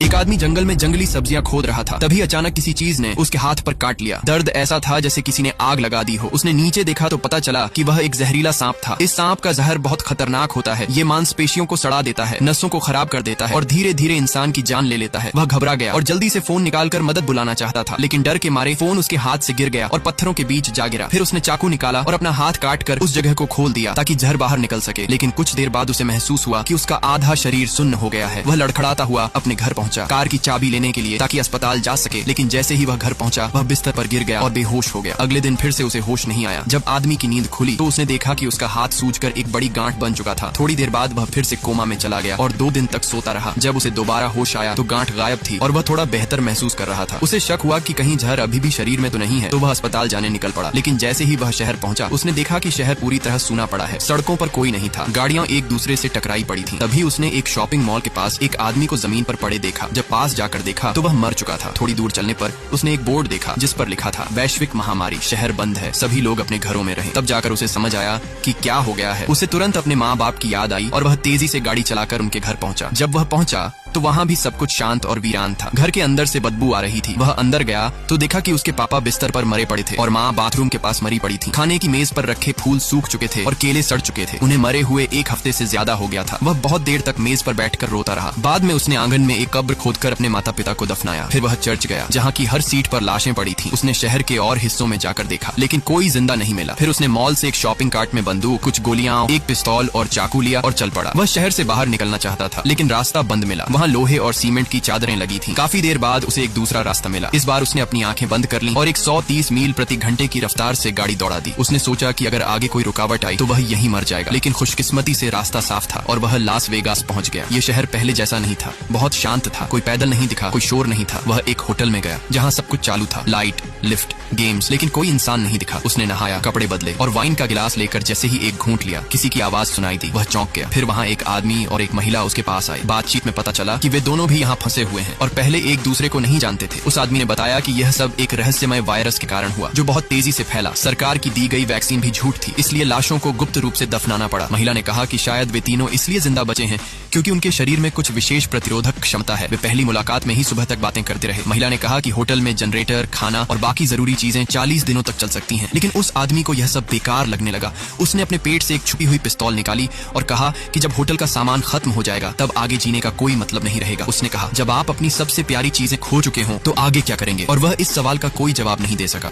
एक आदमी जंगल में जंगली सब्जियां खोद रहा था। तभी अचानक किसी चीज ने उसके हाथ पर काट लिया। दर्द ऐसा था जैसे किसी ने आग लगा दी हो। उसने नीचे देखा तो पता चला कि वह एक जहरीला सांप था। इस सांप का जहर बहुत खतरनाक होता है। ये मांसपेशियों को सड़ा देता है, नसों को खराब कर देता है और धीरे धीरे इंसान की जान ले लेता है। वह घबरा गया और जल्दी से फोन निकालकर मदद बुलाना चाहता था, लेकिन डर के मारे फोन उसके हाथ से गिर गया और पत्थरों के बीच जा गिरा। फिर उसने चाकू निकाला और अपना हाथ काट कर उस जगह को खोल दिया ताकि जहर बाहर निकल सके। लेकिन कुछ देर बाद उसे महसूस हुआ कि उसका आधा शरीर सुन्न हो गया है। वह लड़खड़ाता हुआ अपने घर पहुंचा, कार की चाबी लेने के लिए ताकि अस्पताल जा सके। लेकिन जैसे ही वह घर पहुंचा वह बिस्तर पर गिर गया और बेहोश हो गया। अगले दिन फिर से उसे होश नहीं आया। जब आदमी की नींद खुली तो उसने देखा कि उसका हाथ सूजकर एक बड़ी गांठ बन चुका था। थोड़ी देर बाद वह फिर से कोमा में चला गया और 2 दिन तक सोता रहा। जब उसे दोबारा होश आया तो गांठ गायब थी और वह थोड़ा बेहतर महसूस कर रहा था। उसे शक हुआ कि कहीं जहर अभी भी शरीर में तो नहीं है, तो वह अस्पताल जाने निकल पड़ा। लेकिन जैसे ही वह शहर पहुंचा उसने देखा कि शहर पूरी तरह सूना पड़ा है। सड़कों पर कोई नहीं था, गाड़ियां एक दूसरे से टकराई पड़ी थी। तभी उसने एक शॉपिंग मॉल के पास एक आदमी को जमीन पर पड़े देखा। जब पास जाकर देखा तो वह मर चुका था। थोड़ी दूर चलने पर उसने एक बोर्ड देखा जिस पर लिखा था, वैश्विक महामारी, शहर बंद है, सभी लोग अपने घरों में रहें। तब जाकर उसे समझ आया कि क्या हो गया है। उसे तुरंत अपने माँ बाप की याद आई और वह तेजी से गाड़ी चलाकर उनके घर पहुंचा। जब वह पहुंचा तो वहाँ भी सब कुछ शांत और वीरान था। घर के अंदर से बदबू आ रही थी। वह अंदर गया तो देखा कि उसके पापा बिस्तर पर मरे पड़े थे और माँ बाथरूम के पास मरी पड़ी थी। खाने की मेज पर रखे फूल सूख चुके थे और केले सड़ चुके थे। उन्हें मरे हुए 1 हफ्ते से ज्यादा हो गया था। वह बहुत देर तक मेज पर बैठकर रोता रहा। बाद में उसने आंगन में एक कब्र खोदकर अपने माता पिता को दफनाया। फिर वह चर्च गया जहाँ की हर सीट पर लाशें पड़ी थी। उसने शहर के और हिस्सों में जाकर देखा लेकिन कोई जिंदा नहीं मिला। फिर उसने मॉल से एक शॉपिंग कार्ट में बंदूक, कुछ गोलियां, एक पिस्तौल और चाकू लिया और चल पड़ा। वह शहर से बाहर निकलना चाहता था लेकिन रास्ता बंद मिला। वहाँ लोहे और सीमेंट की चादरें लगी थी। काफी देर बाद उसे एक दूसरा रास्ता मिला। इस बार उसने अपनी आंखें बंद कर ली और 130 मील प्रति घंटे की रफ्तार से गाड़ी दौड़ा दी। उसने सोचा कि अगर आगे कोई रुकावट आई तो वह यहीं मर जाएगा, लेकिन खुशकिस्मती से रास्ता साफ था और वह लास वेगास पहुंच गया। ये शहर पहले जैसा नहीं था, बहुत शांत था। कोई पैदल नहीं दिखा, कोई शोर नहीं था। वह एक होटल में गया जहाँ सब कुछ चालू था, लाइट, लिफ्ट, गेम्स, लेकिन कोई इंसान नहीं दिखा। उसने नहाया, कपड़े बदले और वाइन का गिलास लेकर जैसे ही एक घूंट लिया किसी की आवाज सुनाई दी। वह चौंक गया। फिर वहाँ एक आदमी और एक महिला उसके पास आए। बातचीत में पता चला कि वे दोनों भी यहाँ फंसे हुए हैं और पहले एक दूसरे को नहीं जानते थे। उस आदमी ने बताया कि यह सब एक रहस्यमय वायरस के कारण हुआ जो बहुत तेजी से फैला। सरकार की दी गई वैक्सीन भी झूठ थी, इसलिए लाशों को गुप्त रूप से दफनाना पड़ा। महिला ने कहा कि शायद वे तीनों इसलिए जिंदा बचे हैं क्योंकि उनके शरीर में कुछ विशेष प्रतिरोधक क्षमता है। वे पहली मुलाकात में ही सुबह तक बातें करते रहे। महिला ने कहा कि होटल में जनरेटर, खाना और बाकी जरूरी चीजें 40 दिनों तक चल सकती हैं। लेकिन उस आदमी को यह सब बेकार लगने लगा। उसने अपने पेट से एक छुपी हुई पिस्तौल निकाली और कहा कि जब होटल का सामान खत्म हो जाएगा तब आगे जीने का कोई मतलब नहीं रहेगा। उसने कहा, जब आप अपनी सबसे प्यारी चीजें खो चुके हों तो आगे क्या करेंगे? और वह इस सवाल का कोई जवाब नहीं दे सका।